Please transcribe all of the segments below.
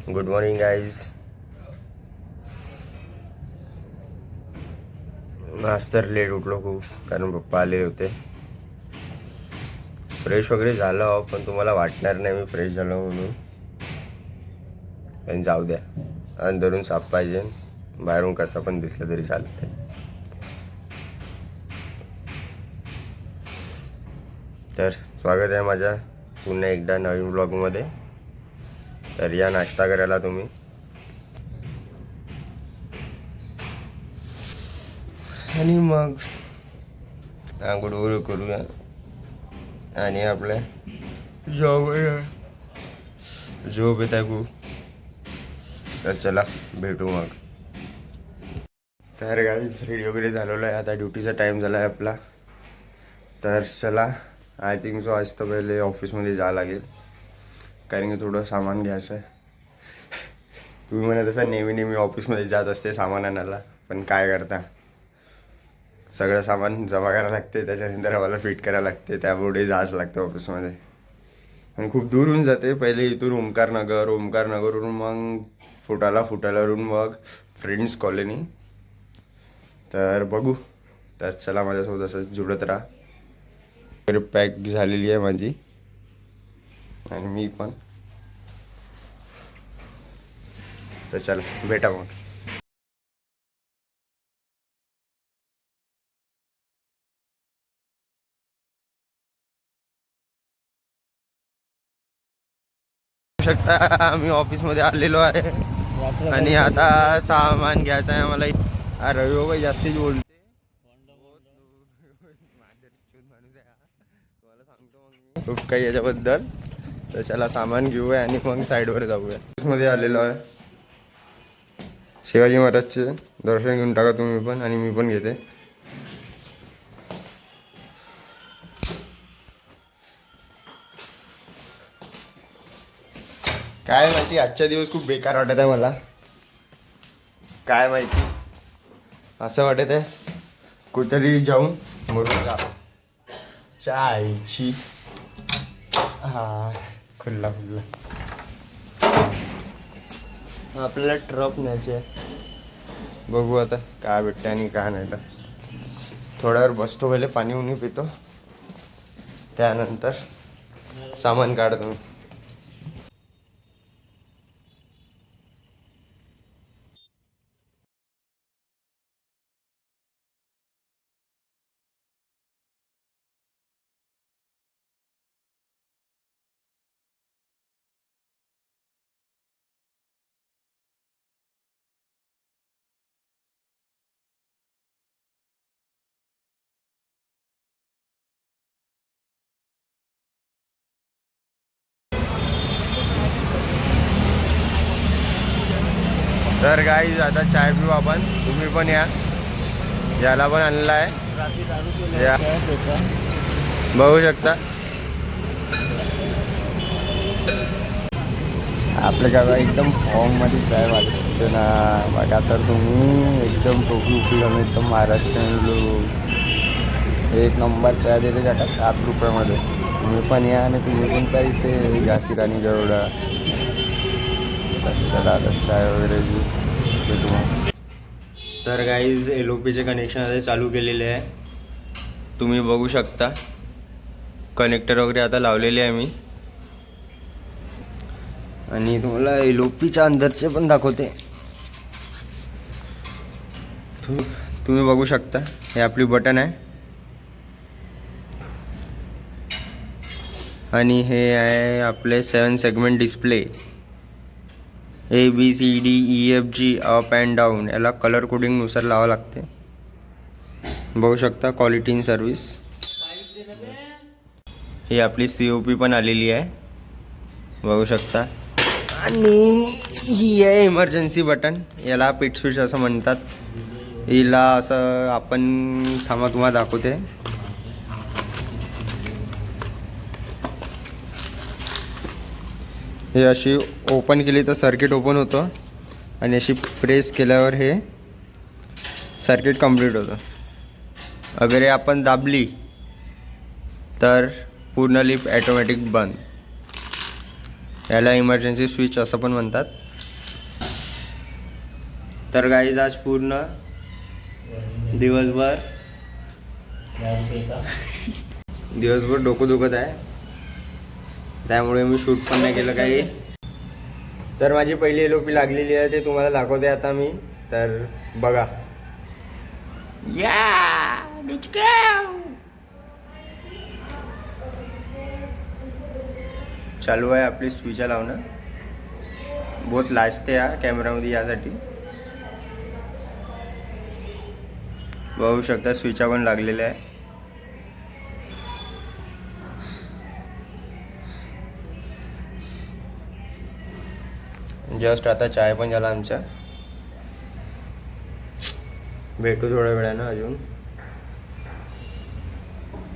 Good morning guys. आज तर late उठलो खूप, कारण पप्पा आले होते. फ्रेश वगैरे झालं, पण तुम्हाला वाटणार नाही मी फ्रेश झालो म्हणून. पण जाऊ द्या, अंदरून साफ पाहिजे, बाहेरून कसा पण दिसलं तरी चालतंय. तर स्वागत आहे माझ्या पुन्हा एकदा नवीन ब्लॉगमध्ये. तर या नाश्ता करायला तुम्ही. आणि मग आंघोळ वगैरे करूया आणि आपल्या झोप येत आहे खूप. तर चला भेटू मग. तर गाईज रेडी वगैरे झालेलं आहे, आता ड्युटीचा टाईम झाला आहे आपला. तर चला, आय थिंक सो आज तर पहिले ऑफिसमध्ये जावं लागेल, कारण की थोडं सामान घ्यायचं आहे. तुम्ही म्हणत असा नेहमी ऑफिसमध्ये जात असते सामान आणायला, पण काय करता, सगळं सामान जमा करायला लागते, त्याच्यानंतर आम्हाला फिट करायला लागते, त्यामुळे जायचं लागतं ऑफिसमध्ये. आणि खूप दूर होऊन जाते. पहिले इथून ओमकारनगरवरून मग फुटालावरून मग फ्रेंड्स कॉलनी. तर बघू. तर चला माझ्यासोबत असंच जुळत राहा. वगैरे पॅक झालेली आहे माझी, आणि मी पण. तर चला भेटा मग. शकता आम्ही ऑफिसमध्ये आलेलो आहे, आणि आता सामान घ्यायचं आहे आम्हाला. रवी बाबा जास्तीच बोलते, खूप काही याच्याबद्दल. तर चला सामान घेऊया आणि मग साईडवर जाऊया. ऑफिसमध्ये आलेलो आहे. शिवाजी महाराजचे दर्शन घेऊन टाका तुम्ही पण, आणि मी पण घेते. काय माहिती, आजचा दिवस खूप बेकार वाटत आहे मला. काय माहिती, असं वाटत आहे कुठेतरी जाऊन मरून जा. चायची हा खुल्ला आपल्याला ट्रप न्यायची आहे. बघू आता काय भेटते आणि काय नाही. तर थोड्यावर बसतो, पहिले पाणी उनी पितो, त्यानंतर सामान काढतो. तर गाईज आता चाय पिऊ आपण. तुम्ही पण या, याला पण आणलेला आहे, या बघू शकता. आपल्या गावा एकदम फॉर्ममध्ये चाय वाटते ना बघा. तर तुम्ही एकदम टोपी उपी घालून एकदम महाराष्ट्रीयन लोक एक नंबर चाय देते का 7 रुपयामध्ये. तुम्ही पण या आणि तुम्ही पण काय इथे झाशी राणी गरुडा. चला आता चाय वगैरे भेटू मग. तर गाईज LOPचे कनेक्शन आता चालू केलेले आहे, तुम्ही बघू शकता. कनेक्टर वगैरे आता लावलेले आहे मी, आणि तुम्हाला LOPच्या अंदरचे पण दाखवते. तुम्ही बघू शकता, हे आपली बटन आहे, आणि हे आहे आपले 7 segment display. ABCDEFG up and down. याला कलर कोडिंगनुसार लावावं लागते. बघू शकता क्वालिटी इन सर्विस. ही आपली COP पण आलेली आहे, बघू शकता. आणि ही आहे इमर्जन्सी बटन, याला पिट स्विच असं म्हणतात. हिला असं आपण थांबा तुम्हाला दाखवते. हे अशी ओपन केली तर सर्किट ओपन होतं, आणि अशी प्रेस केल्यावर हे सर्किट कंप्लीट होतं. अगर हे आपण दाबली तर पूर्ण लिप ॲटोमॅटिक बंद. याला इमर्जन्सी स्विच असं पण म्हणतात. तर गाईज आज पूर्ण दिवसभर डोकं दुखत आहे, त्यामुळे मी शूट पण नाही केलं काही. तर माझी पहिली LOP लागलेली आहे, ते तुम्हाला दाखवते आता मी. तर बघा. चालू आहे आपली स्विचा लावणं. बहुत लाजते हा कॅमेरामध्ये, यासाठी बघू शकता स्विचा पण लागलेल्या आहे. जस्ट आता चाय पण झाला आमचा. भेटू थोड्या वेळानं अजून.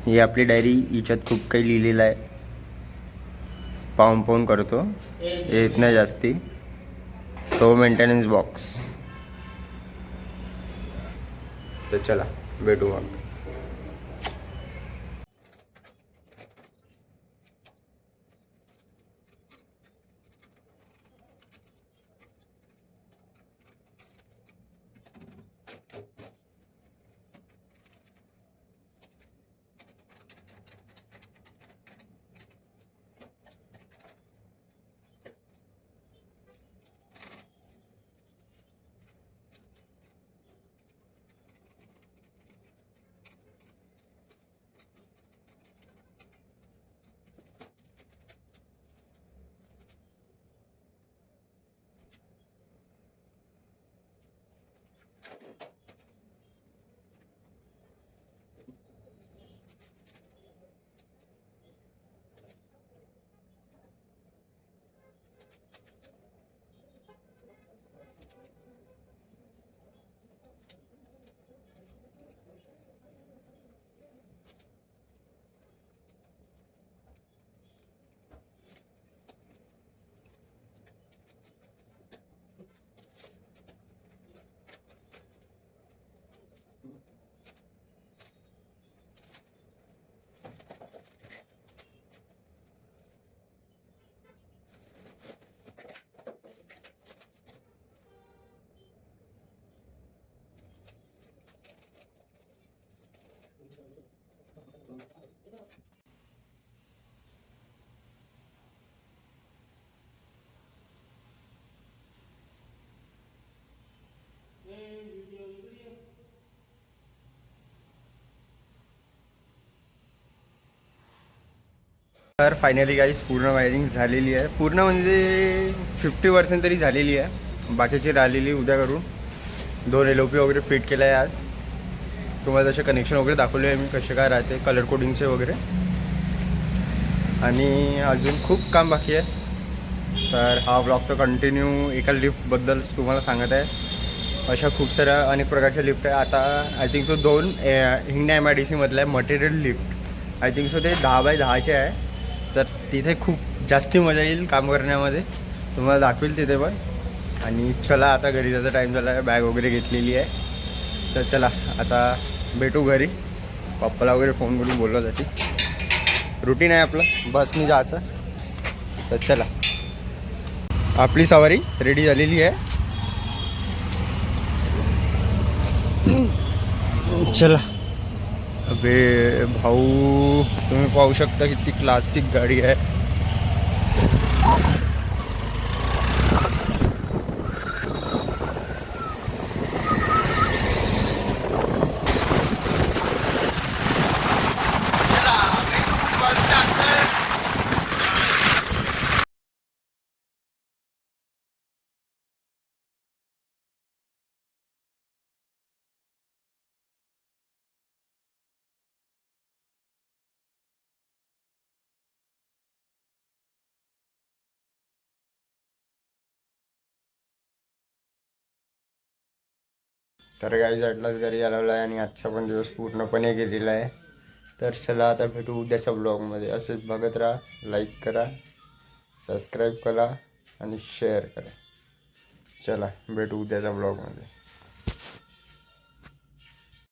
ही आपली डायरी, हिच्यात खूप काही लिहिलेलं आहे. पाहून करतो, येत नाही जास्ती. तो मेंटेनन्स बॉक्स. तर चला भेटू मग. तर फायनली गाईस पूर्ण वायरिंग झालेली आहे. पूर्ण म्हणजे 50% तरी झालेली आहे. बाकीची राहिलेली उद्या करून. 2 LOP वगैरे फिट केलं आहे आज. तुम्हाला जसे कनेक्शन वगैरे दाखवले आहे मी, कसे काय राहते कलर कोडिंगचे वगैरे. आणि अजून खूप काम बाकी आहे. तर हा ब्लॉग तर कंटिन्यू एका लिफ्टबद्दल तुम्हाला सांगत आहे. अशा खूप साऱ्या अनेक प्रकारच्या लिफ्ट आहे. आता I think so 2 Hingna MIDC मधलं आहे material lift. I think so ते 10 बाय 10चे आहे. तर तिथे खूप जास्ती मजा येईल काम करण्यामध्ये. तुम्हाला दाखवेल तिथे पण. आणि चला आता घरी जायचा टाईम झाला आहे. बॅग वगैरे घेतलेली आहे. तर चला आता भेटू घरी. पप्पाला वगैरे फोन करून बोललो जाते. रुटीन आहे आपलं बसनी जायचं. तर चला आपली सवारी रेडी झालेली आहे. चला. अबे भाऊ तुम्ही पाहू शकता किती क्लासिक गाडी आहे. तर गाईज ॲटलास घरी आलेला आहे आणि आजचा पण दिवस पूर्णपणे गेलेला आहे. तर चला आता भेटू उद्याच्या ब्लॉगमध्ये. असेच बघत राहा. लाईक करा, सबस्क्राईब करा आणि शेअर करा. चला भेटू उद्याच्या ब्लॉगमध्ये.